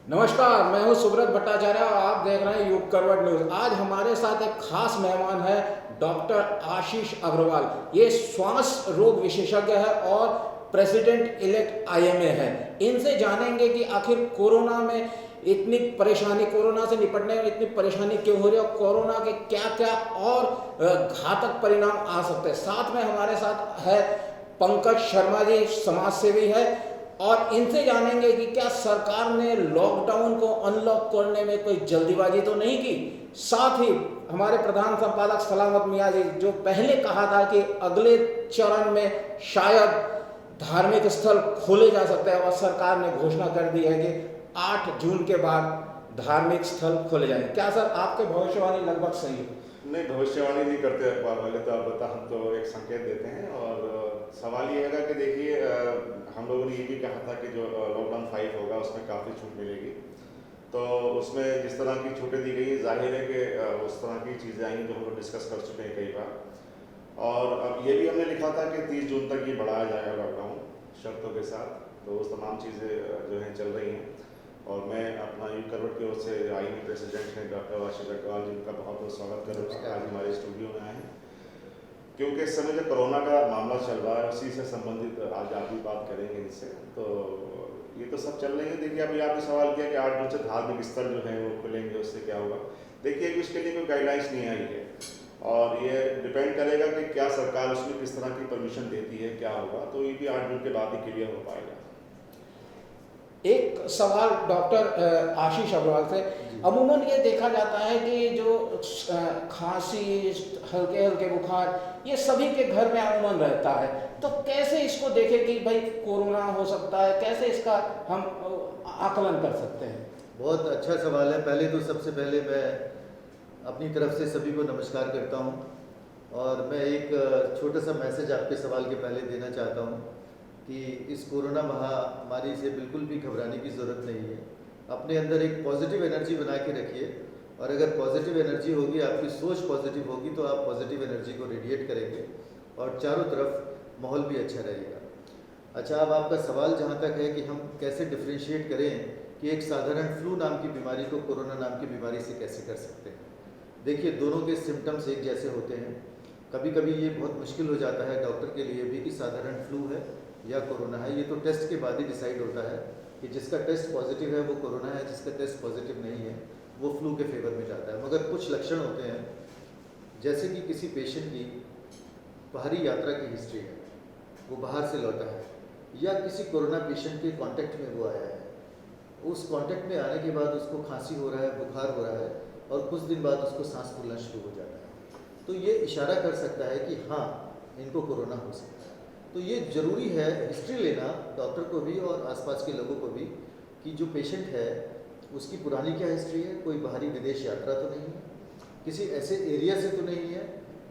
नमस्कार, मैं हूं सुब्रत भट्टाचार्य और आप देख रहे हैं युग करवट न्यूज। आज हमारे साथ एक खास मेहमान है डॉक्टर आशीष अग्रवाल। ये श्वास रोग विशेषज्ञ है और प्रेसिडेंट इलेक्ट आईएमए है। इनसे जानेंगे कि आखिर कोरोना में इतनी परेशानी, कोरोना से निपटने में इतनी परेशानी क्यों हो रही है और कोरोना के क्या क्या और घातक परिणाम आ सकते हैं। साथ में हमारे साथ है पंकज शर्मा जी, समाज सेवी है, और इनसे जानेंगे कि क्या सरकार ने लॉकडाउन को अनलॉक करने में कोई जल्दीबाजी तो नहीं की। साथ ही हमारे प्रधान संपादक सलामत मियाँ जी, जो पहले कहा था कि अगले चरण में शायद धार्मिक स्थल खोले जा सकते हैं, और सरकार ने घोषणा कर दी है कि 8 जून के बाद धार्मिक स्थल खोले जाएंगे। क्या सर आपके भविष्यवाणी लगभग सही है? नहीं, भविष्यवाणी नहीं करते अखबार वाले, तो आप बता, हम तो एक संकेत देते हैं। और सवाल ये है कि देखिए, हम लोगों ने ये भी कहा था कि जो लॉकडाउन 5 होगा उसमें काफ़ी छूट मिलेगी। तो उसमें जिस तरह की छूटें दी गई, जाहिर है कि उस तरह की चीज़ें आई जो हम लोग डिस्कस कर चुके हैं कई बार। और अब ये भी हमने लिखा था कि 30 जून तक ये बढ़ाया जाएगा लॉकडाउन शर्तों के साथ। तो उस तमाम चीज़ें जो हैं चल रही हैं। और मैं अपना युग करवट की ओर से आईएमए प्रेसिडेंट हैं डॉक्टर आशीष अग्रवाल जी, उनका बहुत बहुत स्वागत करूँगा आज हमारे स्टूडियो में आए हैं। क्योंकि इस समय जो कोरोना का मामला चल रहा है उसी से संबंधित आज आप भी बात करेंगे इनसे। तो ये तो सब चल रही है। देखिए, अभी आपने सवाल किया कि 8 जून से धार्मिक स्थल जो है वो खुलेंगे, उससे क्या होगा। देखिए कि उसके लिए कोई गाइडलाइंस नहीं आई है, और ये डिपेंड करेगा कि क्या सरकार उसमें किस तरह की परमिशन देती है, क्या होगा। तो ये भी 8 जून के बाद ही क्लियर हो पाएगा। एक सवाल डॉक्टर आशीष अग्रवाल से, अमूमन ये देखा जाता है कि जो खांसी, हल्के हल्के बुखार, ये सभी के घर में अमूमन रहता है। तो कैसे इसको देखें कि भाई कोरोना हो सकता है, कैसे इसका हम आकलन कर सकते हैं? बहुत अच्छा सवाल है। पहले तो सबसे पहले मैं अपनी तरफ से सभी को नमस्कार करता हूं, और मैं एक छोटा सा मैसेज आपके सवाल के पहले देना चाहता हूं कि इस कोरोना महामारी से बिल्कुल भी घबराने की ज़रूरत नहीं है। अपने अंदर एक पॉजिटिव एनर्जी बना के रखिए, और अगर पॉजिटिव एनर्जी होगी, आपकी सोच पॉजिटिव होगी, तो आप पॉजिटिव एनर्जी को रेडिएट करेंगे और चारों तरफ माहौल भी अच्छा रहेगा। अच्छा, अब आपका सवाल जहाँ तक है कि हम कैसे डिफ्रेंशिएट करें कि एक साधारण फ्लू नाम की बीमारी को कोरोना नाम की बीमारी से कैसे कर सकते हैं। देखिए, दोनों के सिम्टम्स एक जैसे होते हैं। कभी कभी ये बहुत मुश्किल हो जाता है डॉक्टर के लिए भी कि साधारण फ्लू है या कोरोना है। ये तो टेस्ट के बाद ही डिसाइड होता है कि जिसका टेस्ट पॉजिटिव है वो कोरोना है, जिसका टेस्ट पॉजिटिव नहीं है वो फ्लू के फेवर में जाता है। मगर कुछ लक्षण होते हैं, जैसे कि किसी पेशेंट की बाहरी यात्रा की हिस्ट्री है, वो बाहर से लौटा है, या किसी कोरोना पेशेंट के कांटेक्ट में वो आया है, उस कांटेक्ट में आने के बाद उसको खांसी हो रहा है, बुखार हो रहा है, और कुछ दिन बाद उसको सांस फूलना शुरू हो जाता है, तो ये इशारा कर सकता है कि हाँ, इनको कोरोना हो सकता है। तो ये ज़रूरी है हिस्ट्री लेना, डॉक्टर को भी और आसपास के लोगों को भी, कि जो पेशेंट है उसकी पुरानी क्या हिस्ट्री है, कोई बाहरी विदेश यात्रा तो नहीं है, किसी ऐसे एरिया से तो नहीं है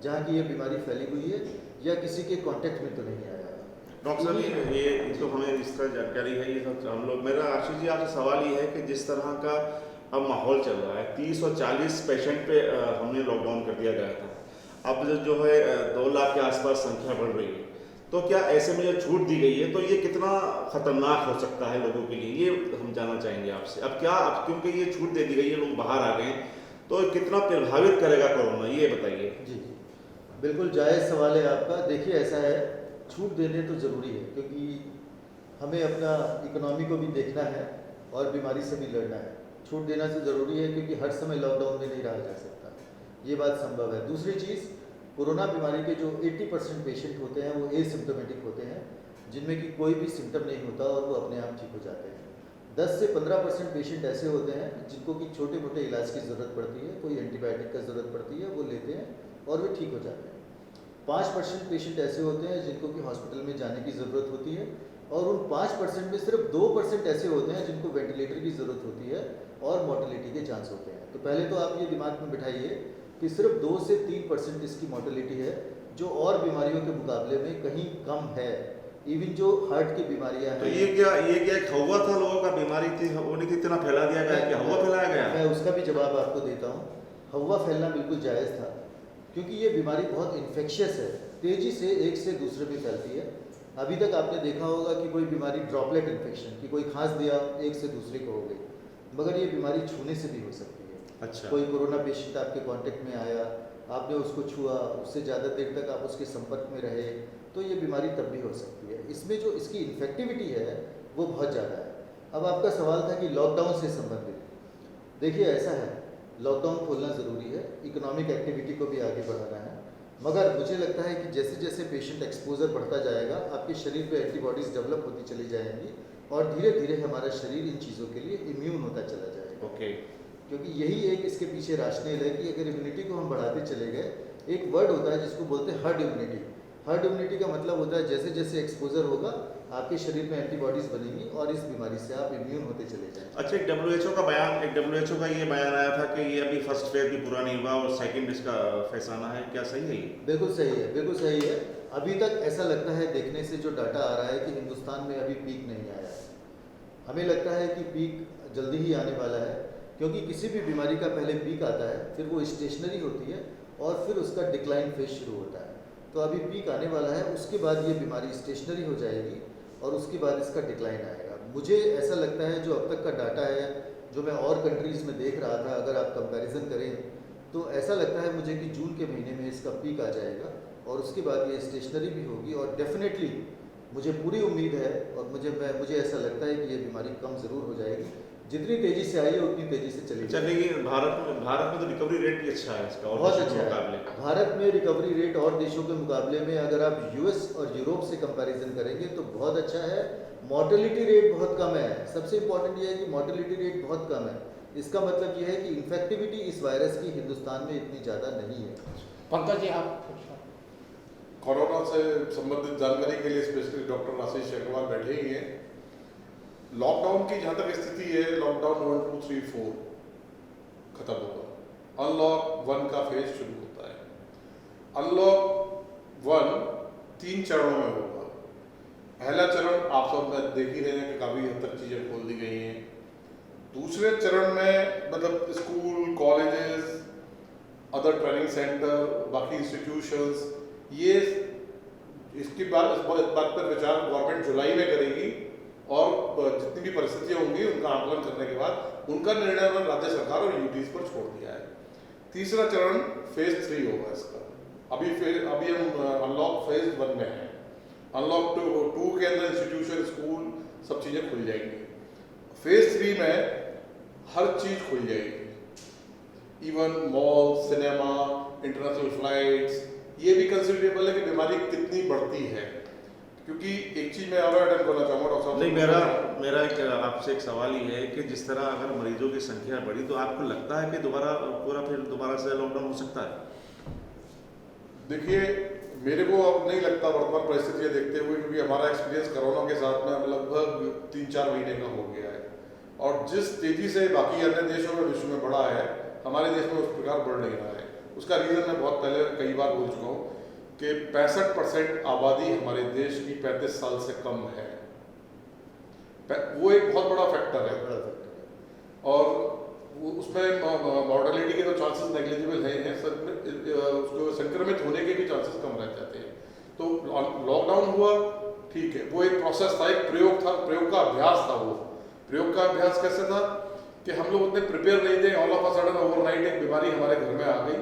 जहाँ की ये बीमारी फैली हुई है, या किसी के कांटेक्ट में तो नहीं आया है। डॉक्टर साहब, ये तो हमें इस तरह जानकारी है, ये सब हम लोग। मेरा आशीष जी आपसे सवाल ये है कि जिस तरह का अब माहौल चल रहा है, 30 और 40 पेशेंट पे हमने लॉकडाउन कर दिया गया था। अब जो है 2 लाख के आसपास संख्या बढ़ रही है। तो क्या ऐसे में जो छूट दी गई है, तो ये कितना खतरनाक हो सकता है लोगों के लिए, ये हम जानना चाहेंगे आपसे। अब क्या, अब क्योंकि ये छूट दे दी गई है, लोग बाहर आ गए, तो कितना प्रभावित करेगा कोरोना, ये बताइए। जी, बिल्कुल जायज़ सवाल है आपका। देखिए, ऐसा है, छूट देने तो ज़रूरी है, क्योंकि हमें अपना इकोनॉमी को भी देखना है और बीमारी से भी लड़ना है। छूट देना तो ज़रूरी है, क्योंकि हर समय लॉकडाउन में नहीं रहा जा सकता, ये बात संभव है। दूसरी चीज़, कोरोना बीमारी के जो 80% पेशेंट होते हैं वो एसिम्प्टोमेटिक होते हैं, जिनमें कि कोई भी सिम्टम नहीं होता और वो अपने आप ठीक हो जाते हैं। 10 से 15% पेशेंट ऐसे होते हैं जिनको कि छोटे मोटे इलाज की ज़रूरत पड़ती है, कोई एंटीबायोटिक का ज़रूरत पड़ती है, वो लेते हैं और वे ठीक हो जाते हैं। 5% पेशेंट ऐसे होते हैं जिनको कि हॉस्पिटल में जाने की ज़रूरत होती है, और उन 5% में सिर्फ 2% ऐसे होते हैं जिनको वेंटिलेटर की ज़रूरत होती है और मोर्टेलिटी के चांस होते हैं। तो पहले तो आप ये दिमाग में बिठाइए कि सिर्फ 2 से 3% इसकी मोर्टेलिटी है, जो और बीमारियों के मुकाबले में कहीं कम है। इवन जो हार्ट की बीमारियां हैं, तो ये क्या एक हवा था लोगों का, बीमारी थी, वो नहीं थी, इतना फैला दिया गया कि हवा फैलाया गया। मैं उसका भी जवाब आपको देता हूँ। हवा फैलना बिल्कुल जायज़ था, क्योंकि ये बीमारी बहुत इन्फेक्शियस है, तेज़ी से एक से दूसरे पे फैलती है। अभी तक आपने देखा होगा कि कोई बीमारी ड्रॉपलेट इन्फेक्शन, कि कोई खांस दिया एक से दूसरे को हो गई, मगर ये बीमारी छूने से भी हो सकती है। अच्छा। कोई कोरोना पेशेंट आपके कांटेक्ट में आया, आपने उसको छुआ, उससे ज़्यादा देर तक आप उसके संपर्क में रहे, तो ये बीमारी तब भी हो सकती है। इसमें जो इसकी इन्फेक्टिविटी है वो बहुत ज़्यादा है। अब आपका सवाल था कि लॉकडाउन से संबंधित, देखिए ऐसा है, लॉकडाउन खोलना ज़रूरी है, इकोनॉमिक एक्टिविटी को भी आगे बढ़ाना है, मगर मुझे लगता है कि जैसे जैसे पेशेंट एक्सपोजर बढ़ता जाएगा, आपके शरीर पे एंटीबॉडीज़ डेवलप होती चली जाएंगी और धीरे धीरे हमारा शरीर इन चीज़ों के लिए इम्यून होता चला जाएगा। ओके। क्योंकि यही एक इसके पीछे राशनेल है कि अगर इम्यूनिटी को हम बढ़ाते चले गए, एक वर्ड होता है जिसको बोलते हैं हर्ड इम्यूनिटी। हर्ड इम्यूनिटी का मतलब होता है जैसे जैसे एक्सपोजर होगा आपके शरीर में एंटीबॉडीज़ बनेंगी और इस बीमारी से आप इम्यून होते चले जाएंगे। अच्छा, एक डब्ल्यूएचओ का ये बयान आया था कि ये अभी फर्स्ट फेज भी पूरा नहीं हुआ और सेकंड इसका फेज आना है, क्या सही है ये? बिल्कुल सही है, बिल्कुल सही है। अभी तक ऐसा लगता है देखने से जो डाटा आ रहा है कि हिंदुस्तान में अभी पीक नहीं आया है। हमें लगता है कि पीक जल्दी ही आने वाला है, क्योंकि किसी भी बीमारी का पहले पीक आता है, फिर वो स्टेशनरी होती है और फिर उसका डिक्लाइन फेज शुरू होता है। तो अभी पीक आने वाला है, उसके बाद ये बीमारी स्टेशनरी हो जाएगी और उसके बाद इसका डिक्लाइन आएगा। मुझे ऐसा लगता है जो अब तक का डाटा है, जो मैं और कंट्रीज़ में देख रहा था, अगर आप कंपैरिजन करें तो ऐसा लगता है मुझे कि जून के महीने में इसका पीक आ जाएगा और उसके बाद ये स्टेशनरी भी होगी और डेफिनेटली मुझे पूरी उम्मीद है और मुझे ऐसा लगता है कि ये बीमारी कम ज़रूर हो जाएगी। जितनी तेज़ी से आई है उतनी तेज़ी से चलेगी। भारत में तो रिकवरी रेट भी अच्छा है इसका और बहुत देशों के अच्छा मुकाबले। है। भारत में रिकवरी रेट और देशों के मुकाबले में अगर आप यूएस और यूरोप से कंपैरिजन करेंगे तो बहुत अच्छा है। मॉर्टेलिटी रेट बहुत कम है। सबसे इम्पोर्टेंट ये है कि मॉर्टेलिटी रेट बहुत कम है। इसका मतलब ये है कि इन्फेक्टिविटी इस वायरस की हिंदुस्तान में इतनी ज़्यादा नहीं है। पंकज जी आप कोरोना से संबंधित जानकारी के लिए स्पेशलिस्ट डॉक्टर आशीष अग्रवाल बैठे ही हैं। लॉकडाउन की जहाँ तक स्थिति है, लॉकडाउन 1, 2, 3, 4 खत्म होगा, अनलॉक 1 का फेज शुरू होता है। अनलॉक 1 3 चरणों में होगा। पहला चरण आप सब में देख ही रहे हैं कि काफ़ी हद तक चीज़ें खोल दी गई हैं। दूसरे चरण में मतलब school, colleges, other training centre, बाकी इंस्टीट्यूशंस, ये इसकी बात इस बात पर विचार गवर्नमेंट जुलाई में करेगी और जितनी भी परिस्थितियाँ होंगी उनका आकलन करने के बाद उनका निर्णय उन्होंने राज्य सरकार और यूटीज पर छोड़ दिया है। तीसरा चरण फेज 3 होगा इसका। अभी हम अनलॉक फेज 1 में हैं। अनलॉक 2 के अंदर इंस्टीट्यूशन, स्कूल सब चीज़ें खुल जाएंगी। फेज 3 में हर चीज़ खुल जाएगी, even mall, cinema, international flights. ये भी कंसिडरेबल है कि बीमारी कितनी बढ़ती है, क्योंकि एक चीज़ मैं और ऐड करना चाहूँगा डॉक्टर साहब। नहीं, मेरा आपसे एक सवाल ही है कि जिस तरह अगर मरीजों की संख्या बढ़ी तो आपको लगता है कि दोबारा से लॉकडाउन हो सकता है? देखिए, मेरे को अब नहीं लगता वर्तमान परिस्थितियाँ देखते हुए, क्योंकि हमारा एक्सपीरियंस कोरोना के साथ में लगभग 3-4 महीने का हो गया है और जिस तेज़ी से बाकी अन्य देशों में विश्व में बढ़ा है, हमारे देश में उस प्रकार बढ़ नहीं रहा है। उसका रीज़न मैं बहुत पहले कई बार बोल चुका हूँ कि 65% आबादी हमारे देश की 35 साल से कम है। वो एक बहुत बड़ा फैक्टर है और उसमें मॉर्टेलिटी के तो चांसेस नेग्लिजिबल हैं, उसको संक्रमित होने के भी चांसेस कम रह जाते हैं। तो लॉकडाउन हुआ, ठीक है, वो एक प्रोसेस था, एक प्रयोग था, प्रयोग का अभ्यास था। वो प्रयोग का अभ्यास कैसे था कि हम लोग उतने प्रिपेयर नहीं थे, all of a sudden overnight एक बीमारी हमारे घर में आ गई,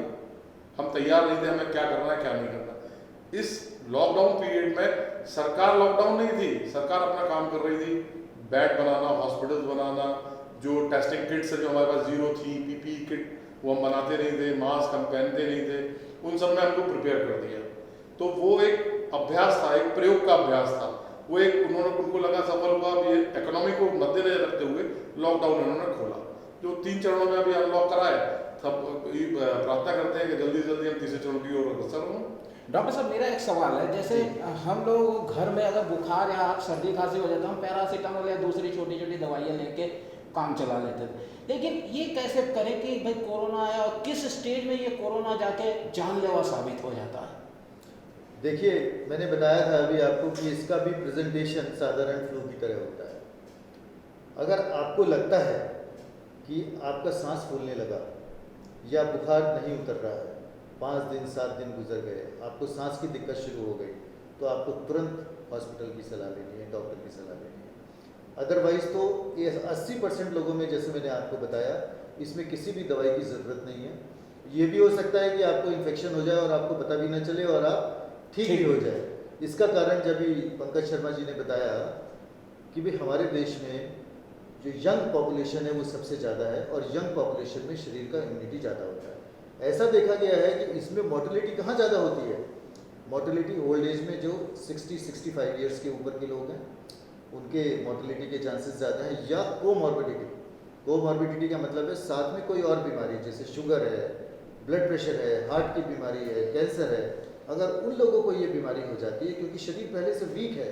हम तैयार नहीं थे, हमें क्या करना है क्या नहीं करना। इस लॉकडाउन पीरियड में सरकार लॉकडाउन नहीं थी, सरकार अपना काम कर रही थी, बेड बनाना, हॉस्पिटल्स बनाना, जो टेस्टिंग किट्स है जो हमारे पास जीरो थी, पीपी किट वो हम बनाते नहीं थे, मास्क हम पहनते नहीं थे, उन सब में हमको प्रिपेयर कर दिया। तो वो एक अभ्यास था, एक प्रयोग का अभ्यास था। वो एक उनको लगा सफल हुआ। अब ये इकोनॉमी को मद्देनजर रखते हुए लॉकडाउन उन्होंने खोला, जो 3 चरणों में अभी अनलॉक कराए। सब प्रार्थना करते हैं कि जल्दी से जल्दी हम तीसरे चरण की ओर अग्रसर हों। डॉक्टर साहब मेरा एक सवाल है, जैसे हम लोग घर में अगर बुखार या सर्दी खांसी हो जाता है, हम पैरासीटामोल या दूसरी छोटी छोटी दवाइयाँ लेके काम चला लेते थे, लेकिन ये कैसे करें कि भाई कोरोना आया और किस स्टेज में ये कोरोना जाके जानलेवा साबित हो जाता है? देखिए, मैंने बताया था अभी आपको कि इसका भी प्रेजेंटेशन साधारण फ्लू की तरह होता है। अगर आपको लगता है कि आपका सांस फूलने लगा या बुखार नहीं उतर रहा है, 5 दिन 7 दिन गुजर गए, आपको सांस की दिक्कत शुरू हो गई, तो आपको तुरंत हॉस्पिटल की सलाह लेनी है, डॉक्टर की सलाह लेनी है। अदरवाइज तो ये 80% लोगों में, जैसे मैंने आपको बताया, इसमें किसी भी दवाई की ज़रूरत नहीं है। ये भी हो सकता है कि आपको इन्फेक्शन हो जाए और आपको पता भी ना चले और आप ठीक भी हो जाए। इसका कारण जब भी पंकज शर्मा जी ने बताया कि भाई हमारे देश में जो यंग पॉपुलेशन है वो सबसे ज़्यादा है और यंग पॉपुलेशन में शरीर का इम्यूनिटी ज़्यादा होता है। ऐसा देखा गया है कि इसमें मोर्टेलिटी कहाँ ज़्यादा होती है? मोर्टेलिटी ओल्ड एज में जो 60-65 ईयर्स के ऊपर के लोग हैं उनके मोर्टेलिटी के चांसेस ज़्यादा हैं, या कोमॉर्बिडिटी। कोमॉर्बिडिटी का मतलब है साथ में कोई और बीमारी, जैसे शुगर है, ब्लड प्रेशर है, हार्ट की बीमारी है, कैंसर है। अगर उन लोगों को ये बीमारी हो जाती है क्योंकि शरीर पहले से वीक है,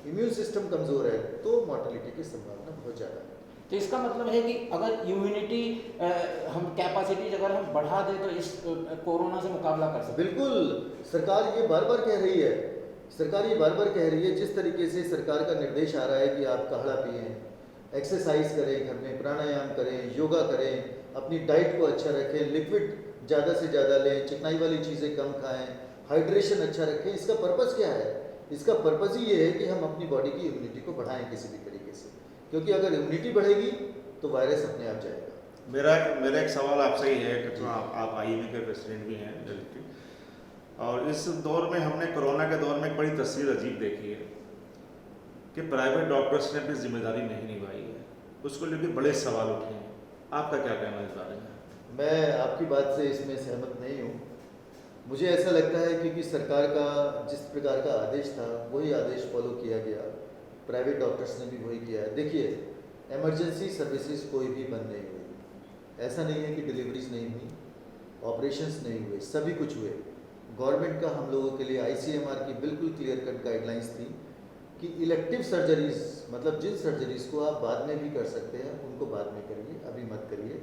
इम्यून सिस्टम कमज़ोर है, तो मोर्टेलिटी की संभावना बहुत ज़्यादा है। तो इसका मतलब है कि अगर इम्यूनिटी हम कैपेसिटी अगर हम बढ़ा दें तो इस कोरोना से मुकाबला कर सकते हैं। बिल्कुल, सरकार ये बार बार कह रही है, सरकार ये बार बार कह रही है, जिस तरीके से सरकार का निर्देश आ रहा है कि आप काढ़ा पिएं, एक्सरसाइज करें, घर में प्राणायाम करें, योगा करें, अपनी डाइट को अच्छा रखें, लिक्विड ज़्यादा से ज़्यादा लें, चिकनाई वाली चीज़ें कम खाएं, हाइड्रेशन अच्छा रखें। इसका पर्पज़ क्या है? इसका पर्पज़ ही ये है कि हम अपनी बॉडी की इम्यूनिटी को बढ़ाएं किसी भी तरीके से, क्योंकि अगर इम्यूनिटी बढ़ेगी तो वायरस अपने आप जाएगा। मेरा एक सवाल आपसे ही है कि आप आईएमए के प्रेसिडेंट भी हैं दिल्ली के, और इस दौर में हमने कोरोना के दौर में एक बड़ी तस्वीर अजीब देखी है कि प्राइवेट डॉक्टर्स ने अपनी जिम्मेदारी नहीं निभाई है, उसको लेकर बड़े सवाल उठे हैं। आपका क्या कहना है इस बारे में? मैं आपकी बात से इसमें सहमत नहीं हूँ। मुझे ऐसा लगता है क्योंकि सरकार का जिस प्रकार का आदेश था वही आदेश फॉलो किया गया, प्राइवेट डॉक्टर्स ने भी वही किया है। देखिए, इमरजेंसी सर्विसेज कोई भी बंद नहीं हुई, ऐसा नहीं है कि डिलीवरीज नहीं हुई, ऑपरेशंस नहीं हुए, सभी कुछ हुए। गवर्नमेंट का हम लोगों के लिए आईसीएमआर की बिल्कुल क्लियर कट गाइडलाइंस थी कि इलेक्टिव सर्जरीज, मतलब जिन सर्जरीज को आप बाद में भी कर सकते हैं उनको बाद में करिए, अभी मत करिए,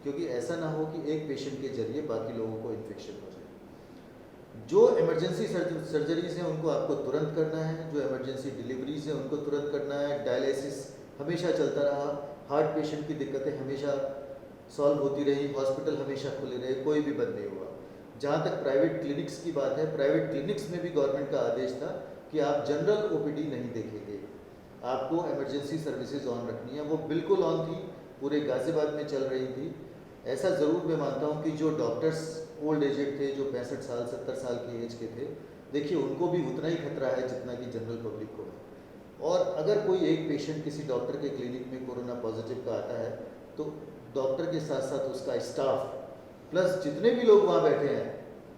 क्योंकि ऐसा ना हो कि एक पेशेंट के जरिए बाकी लोगों को इन्फेक्शन हो जाए। जो इमरजेंसी सर्जरीज हैं उनको आपको तुरंत करना है, जो इमरजेंसी डिलीवरीज हैं उनको तुरंत करना है। डायलिसिस हमेशा चलता रहा, हार्ट पेशेंट की दिक्कतें हमेशा सॉल्व होती रही, हॉस्पिटल हमेशा खुले रहे, कोई भी बंद नहीं हुआ। जहाँ तक प्राइवेट क्लिनिक्स की बात है, प्राइवेट क्लिनिक्स में भी गवर्नमेंट का आदेश था कि आप जनरल ओपीडी नहीं देखेंगे, आपको इमरजेंसी सर्विसेज ऑन रखनी है। वो बिल्कुल ऑन थी, पूरे गाजियाबाद में चल रही थी। ऐसा ज़रूर मैं मानता हूँ कि जो डॉक्टर्स ओल्ड एजेड थे, जो 65 साल 70 साल की एज के थे, देखिए उनको भी उतना ही खतरा है जितना कि जनरल पब्लिक को है। और अगर कोई एक पेशेंट किसी डॉक्टर के क्लिनिक में कोरोना पॉजिटिव का आता है तो डॉक्टर के साथ साथ उसका स्टाफ प्लस जितने भी लोग वहाँ बैठे हैं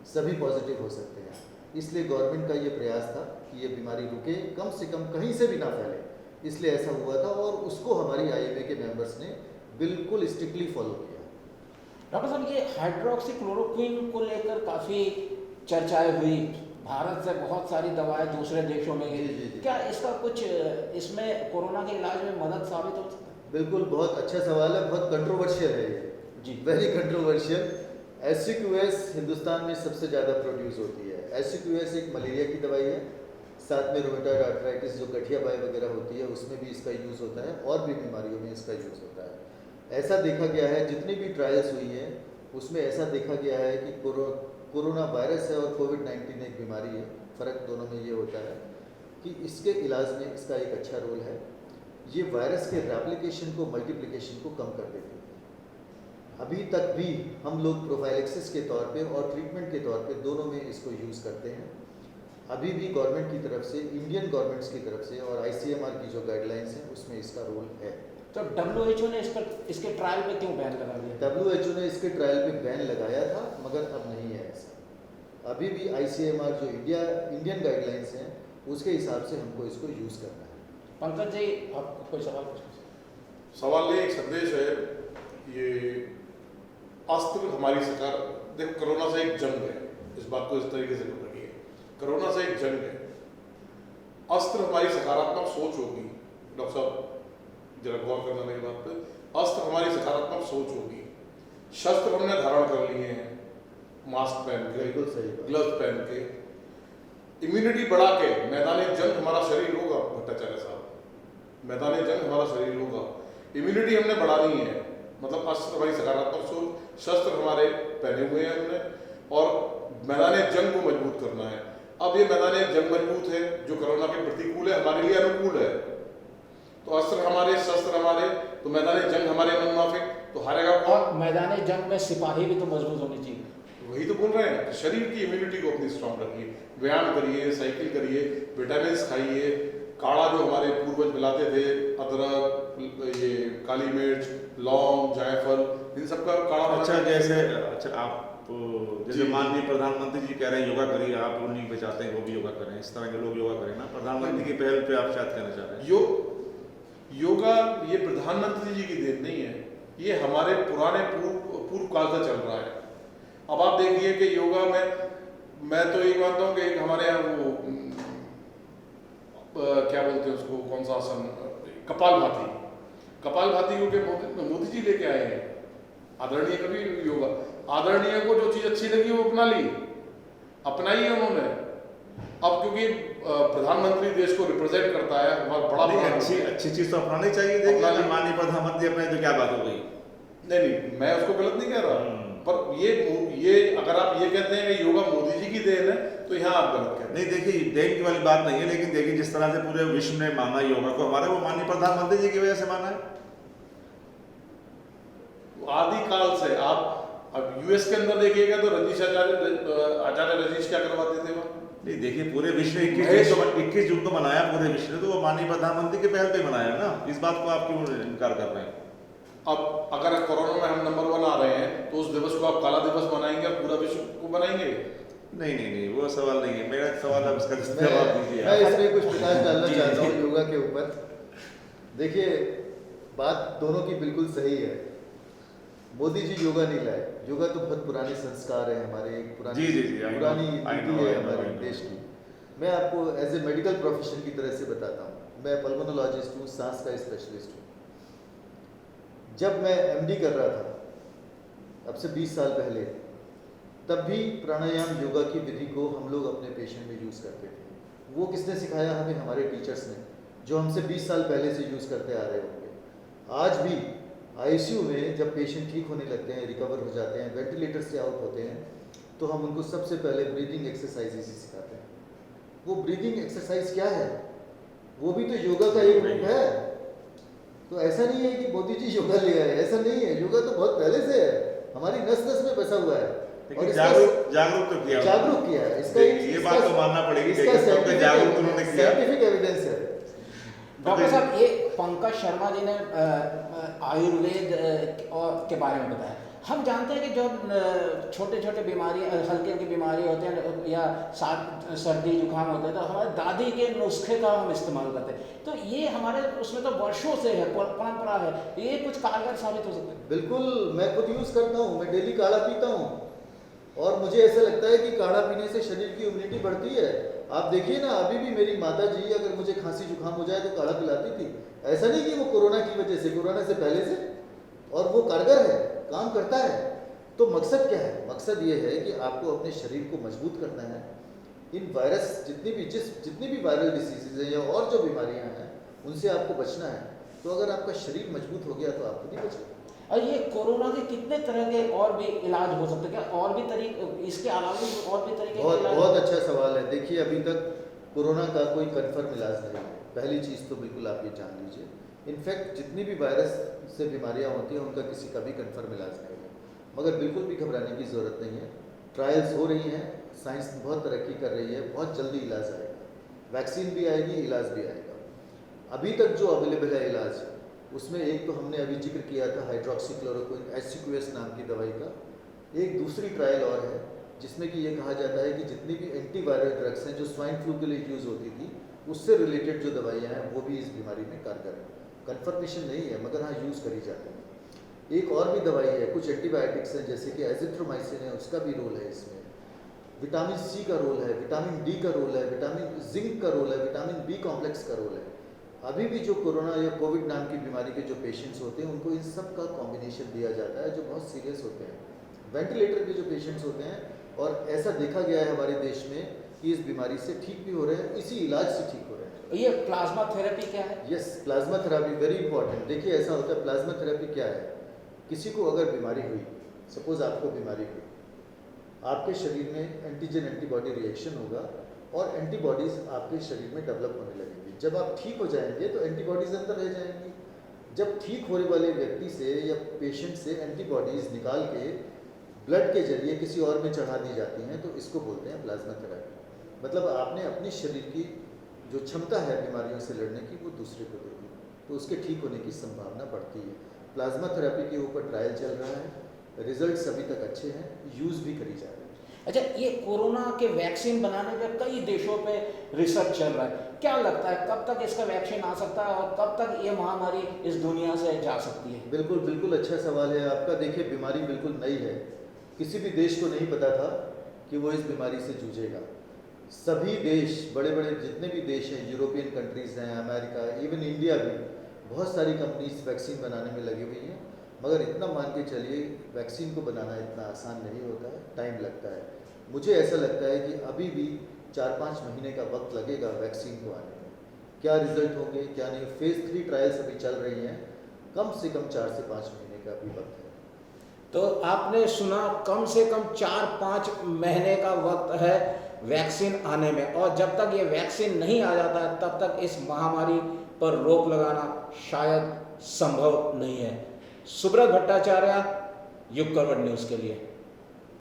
सभी पॉजिटिव हो सकते हैं। इसलिए गवर्नमेंट का ये प्रयास था कि ये बीमारी रुके, कम से कम कहीं से भी ना फैले, इसलिए ऐसा हुआ था और उसको हमारी आईएमए के मेंबर्स ने बिल्कुल स्ट्रिक्टली फॉलो किया। डॉक्टर साहब, ये हाइड्रोक्सीक्लोरोक्विन को लेकर काफ़ी चर्चाएं हुई, भारत से बहुत सारी दवाएं दूसरे देशों में गई, क्या इसका कुछ इसमें कोरोना के इलाज में मदद साबित हो सकता है? बिल्कुल, बहुत अच्छा सवाल है, बहुत कंट्रोवर्शियल है ये जी, वेरी कंट्रोवर्शियल। एसिक्यूएस हिंदुस्तान में सबसे ज़्यादा प्रोड्यूस होती है। एसिक्यूएस एक मलेरिया की दवाई है, साथ में रोमेटॉइड आर्थराइटिस जो गठिया बाई वगैरह होती है उसमें भी इसका यूज़ होता है, और भी बीमारियों में इसका यूज़ होता है। ऐसा देखा गया है, जितनी भी ट्रायल्स हुई हैं उसमें ऐसा देखा गया है कि कोरोना वायरस है और कोविड-19 एक बीमारी है, फ़र्क दोनों में ये होता है कि इसके इलाज में इसका एक अच्छा रोल है। ये वायरस के रेप्लिकेशन को, मल्टीप्लिकेशन को कम कर देती है। अभी तक भी हम लोग प्रोफाइलेक्सिस के तौर पे और ट्रीटमेंट के तौर पे दोनों में इसको यूज़ करते हैं। अभी भी गवर्नमेंट की तरफ से, इंडियन गवर्नमेंट्स की तरफ से और आईसीएमआर की जो गाइडलाइंस हैं उसमें इसका रोल है। तो WHO ने इसके ट्रायल पे क्यों बैन लगा दिया? WHO ने इसके ट्रायल पे बैन लगाया था, मगर अब नहीं है ऐसा। अभी भी आईसीएमआर जो इंडियन गाइडलाइंस हैं उसके हिसाब से हमको इसको यूज़ करना है। पंकज जी, आप कोई सवाल पूछें? सवाल नहीं, एक संदेश है। ये अस्त्र हमारी सरकार, देखो कोरोना से एक जंग है, इस बात को इस तरीके से पकड़िए, कोरोना से एक जंग है। अस्त्र हमारी सकारात्मक सोच होगी। डॉक्टर साहब जरा गौर करना मेरी बात पे, अस्त्र हमारी सकारात्मक सोच होगी। शस्त्र हमने धारण कर लिए हैं, मास्क पहन के, बिल्कुल सही बात। ग्लव्स पहन के, इम्यूनिटी बढ़ा के मैदान जंग हमारा शरीर होगा। भट्टाचार्य साहब, मैदान जंग हमारा शरीर होगा, इम्यूनिटी हमने बढ़ानी है, मतलब अस्त्र हमारी सकारात्मक सोच, शस्त्र हमारे पहने हुए हैं हमने, और मैदान जंग को मजबूत करना है। अब ये मैदान जंग मजबूत है, जो कोरोना के प्रतिकूल है, हमारे लिए अनुकूल है। तो तो अस्त्र हमारे, शस्त्र हमारे, तो मैदानी जंग हमारे मन माफिक, तो हारेगा कौन? और मैदानी जंग में सिपाही भी तो मजबूत होनी चाहिए। वही तो बोल रहे हैं, तो शरीर की इम्यूनिटी को अपनी स्ट्रांग रखिए, व्यायाम करिए, साइकिल करिए, विटामिन खाइए, काढ़ा जो हमारे पूर्वज पिलाते थे, अदरक, ये काली मिर्च, लौंग, जायफल, इन सब का काढ़ा बना अच्छा के- जैसे अच्छा आप जैसे जी। माननीय प्रधानमंत्री जी कह रहे हैं योगा करिए, आप उन्हीं पे चाहते हैं वो भी योगा करें, इस तरह के लोग योगा करें ना, प्रधानमंत्री की पहल पे आप शायद कहना चाह रहे हैं। योगा ये प्रधानमंत्री जी की देन नहीं है, ये हमारे पुराने पूर्व काल से चल रहा है। अब आप देखिए कि योगा में मैं तो ये मानता हूँ कि एक हमारे यहाँ वो क्या बोलते हैं उसको, कौन सा आसन, कपालभाति को के मोदी जी लेके आए हैं। आदरणीय कभी योगा, आदरणीय को जो चीज अच्छी लगी वो अपनाई है उन्होंने। अब क्योंकि प्रधानमंत्री देश को रिप्रेजेंट करता है, हमारा बड़ा नहीं, प्रधानमंत्री अच्छी चीज तो अपनानी चाहिए। देखिए अपनानी- अगर माननीय प्रधानमंत्री अपने तो क्या बात हो गई। नहीं, मैं उसको गलत नहीं कह रहा, पर ये अगर आप ये कहते हैं कि योगा मोदी जी की देन है, तो यहाँ आप गलत कहते हैं। नहीं देखिए देन की वाली बात नहीं है, लेकिन देखिए जिस तरह से पूरे विश्व ने माना योगा को हमारे, वो माननीय प्रधानमंत्री जी की वजह से माना है। आदिकाल से आप अब यूएस के अंदर देखिएगा तो आचार्य रजीश क्या करवाते थे वहाँ। नहीं देखिए पूरे विश्व ने महेश- 21 जून को मनाया पूरे विश्व ने, तो वो माननीय प्रधानमंत्री के पहल पे मनाया ना, इस बात को आप क्यों इनकार कर रहे हैं। अब अगर कोरोना में हम नंबर 1 आ रहे हैं, तो उस दिवस को आप काला दिवस मनाएंगे, आप पूरा विश्व को बनाएंगे। नहीं वो सवाल नहीं है मेरा, सवाल है उसका जवाब दीजिए मैं आप। इसमें कुछ प्रकाश डालना जी, चाहता हूँ जी। योगा के ऊपर। देखिए बात दोनों की बिल्कुल सही है। मोदी जी योगा नहीं लाए, योगा तो बहुत पुराने संस्कार है हमारे, एक पुरानी जी, I know, पुरानी I नीति know, है I know, हमारे I know. देश की। मैं आपको एज ए मेडिकल प्रोफेशन की तरह से बताता हूँ। मैं पल्मोनोलॉजिस्ट हूँ, सांस का स्पेशलिस्ट हूँ। जब मैं एमडी कर रहा था, अब से 20 साल पहले, तब भी प्राणायाम योगा की विधि को हम लोग अपने पेशेंट में यूज़ करते थे। वो किसने सिखाया हमें? हमारे टीचर्स ने, जो हमसे 20 साल पहले से यूज़ करते आ रहे होंगे। आज भी आईसीयू में जब पेशेंट ठीक होने लगते हैं, रिकवर हो जाते हैं, वेंटिलेटर से आउट होते हैं, तो हम उनको सबसे पहले ब्रीदिंग एक्सरसाइजेज ही सिखाते हैं। वो ब्रीदिंग एक्सरसाइज क्या है? वो भी तो योगा का एक रूप है। तो ऐसा नहीं है कि मोदी जी योगा ले आए, ऐसा नहीं है। योगा तो बहुत पहले से है, हमारी नस नस में बसा हुआ है। लेकिन जागरूक तो किया, जागरूक किया है। इसका ये बात तो मानना पड़ेगी, जागरूक उन्होंने किया। साइंटिफिक एविडेंस है। डॉक्टर साहब, ये पंकज शर्मा जी ने आयुर्वेद के बारे में बताया। हम जानते हैं कि जो छोटे छोटे बीमारी, हल्की हल्की बीमारी होते हैं या सर्दी जुकाम होता है, तो हमारे दादी के नुस्खे का हम इस्तेमाल करते हैं। तो ये हमारे उसमें तो वर्षों से है, परंपरा है, ये कुछ कारगर साबित हो सकता है। बिल्कुल, मैं खुद यूज़ करता हूँ, मैं डेली काढ़ा पीता हूँ, और मुझे ऐसा लगता है कि काढ़ा पीने से शरीर की इम्यूनिटी बढ़ती है। आप देखिए ना, अभी भी मेरी माता जी अगर मुझे खांसी जुकाम हो जाए तो काढ़ा पिलाती थी। ऐसा नहीं कि वो कोरोना की वजह से, कोरोना से पहले से, और वो कारगर है, काम करता है। तो मकसद क्या है? मकसद ये है कि आपको अपने शरीर को मजबूत करना है। इन वायरस जितनी भी वायरल डिसीजेज हैं या और जो बीमारियां हैं, उनसे आपको बचना है। तो अगर आपका शरीर मजबूत हो गया तो आपको नहीं बचेगा। और ये कोरोना के कितने तरह के और भी इलाज हो सकते हैं क्या? और भी तरीके, इसके अलावा भी और भी तरीके के इलाज? बहुत अच्छा सवाल है। देखिए, अभी तक कोरोना का कोई कन्फर्म इलाज नहीं है। पहली चीज़ तो बिल्कुल आप ये जान लीजिए। इनफैक्ट जितनी भी वायरस से बीमारियां होती हैं, उनका किसी का भी कन्फर्म इलाज नहीं है। मगर बिल्कुल भी घबराने की ज़रूरत नहीं है। ट्रायल्स हो रही हैं, साइंस बहुत तरक्की कर रही है, बहुत जल्दी इलाज आएगा। वैक्सीन भी आएगी, इलाज भी आएगा। अभी तक जो अवेलेबल है इलाज, उसमें एक तो हमने अभी जिक्र किया था हाइड्रोक्सीक्लोरोक्विन HCQS नाम की दवाई का। एक दूसरी ट्रायल और है जिसमें कि ये कहा जाता है कि जितनी भी एंटीवायरल ड्रग्स हैं जो स्वाइन फ्लू के लिए यूज़ होती थी, उससे रिलेटेड जो दवाइयाँ हैं वो भी इस बीमारी में कारगर है। कन्फर्मेशन नहीं है, मगर हाँ यूज़ करी जाती है। एक और भी दवाई है, कुछ एंटीबायोटिक्स हैं जैसे कि एजिथ्रोमाइसिन है, उसका भी रोल है इसमें। विटामिन C का रोल है, विटामिन D का रोल है, विटामिन जिंक का रोल है, विटामिन B कॉम्प्लेक्स का रोल है। अभी भी जो कोरोना या कोविड नाम की बीमारी के जो पेशेंट्स होते हैं, उनको इन सब का कॉम्बिनेशन दिया जाता है, जो बहुत सीरियस होते हैं। वेंटिलेटर के जो पेशेंट्स होते हैं, और ऐसा देखा गया है हमारे देश में कि इस बीमारी से ठीक भी हो रहे हैं, इसी इलाज से ठीक हो रहे हैं। ये प्लाज्मा थेरेपी क्या है? Yes, plasma therapy very important. देखिए, ऐसा होता है, प्लाज्मा थेरेपी क्या है? किसी को अगर बीमारी हुई, सपोज आपको बीमारी हुई, आपके शरीर में एंटीजन एंटीबॉडी रिएक्शन होगा और एंटीबॉडीज आपके शरीर में डेवलप होने लगेंगी। जब आप ठीक हो जाएंगे तो एंटीबॉडीज़ अंदर रह जाएंगी। जब ठीक होने वाले व्यक्ति से या पेशेंट से एंटीबॉडीज़ निकाल के ब्लड के जरिए किसी और में चढ़ा दी जाती हैं तो इसको बोलते हैं प्लाज्मा थेरेपी। मतलब आपने अपने शरीर की जो क्षमता है बीमारियों से लड़ने की वो दूसरे को दे दी, तो उसके ठीक होने की संभावना बढ़ती है। प्लाज्मा थेरेपी के ऊपर ट्रायल चल रहा है, रिजल्ट्स अभी तक अच्छे हैं, यूज़ भी करी जा रही है। अच्छा, ये कोरोना के वैक्सीन बनाने पे कई देशों पे रिसर्च चल रहा है, क्या लगता है कब तक इसका वैक्सीन आ सकता है और कब तक ये महामारी इस दुनिया से जा सकती है? बिल्कुल बिल्कुल अच्छा सवाल है आपका। देखिए, बीमारी बिल्कुल नई है, किसी भी देश को नहीं पता था कि वो इस बीमारी से जूझेगा। सभी देश, बड़े बड़े जितने भी देश हैं, यूरोपियन कंट्रीज़ हैं, अमेरिका, इवन इंडिया भी, बहुत सारी कंपनीज वैक्सीन बनाने में लगी हुई हैं। मगर इतना मान के चलिए, वैक्सीन को बनाना इतना आसान नहीं होता है, टाइम लगता है। मुझे ऐसा लगता है कि अभी भी 4-5 महीने का वक्त लगेगा वैक्सीन को आने में। क्या रिजल्ट होंगे क्या नहीं, फेज़ 3 ट्रायल्स अभी चल रही हैं, कम से कम 4 से 5 महीने का भी वक्त है। तो आपने सुना, कम से कम 4-5 महीने का वक्त है वैक्सीन आने में, और जब तक ये वैक्सीन नहीं आ जाता है तब तक इस महामारी पर रोक लगाना शायद संभव नहीं है। सुब्रत भट्टाचार्य, युग करवट न्यूज़ के लिए।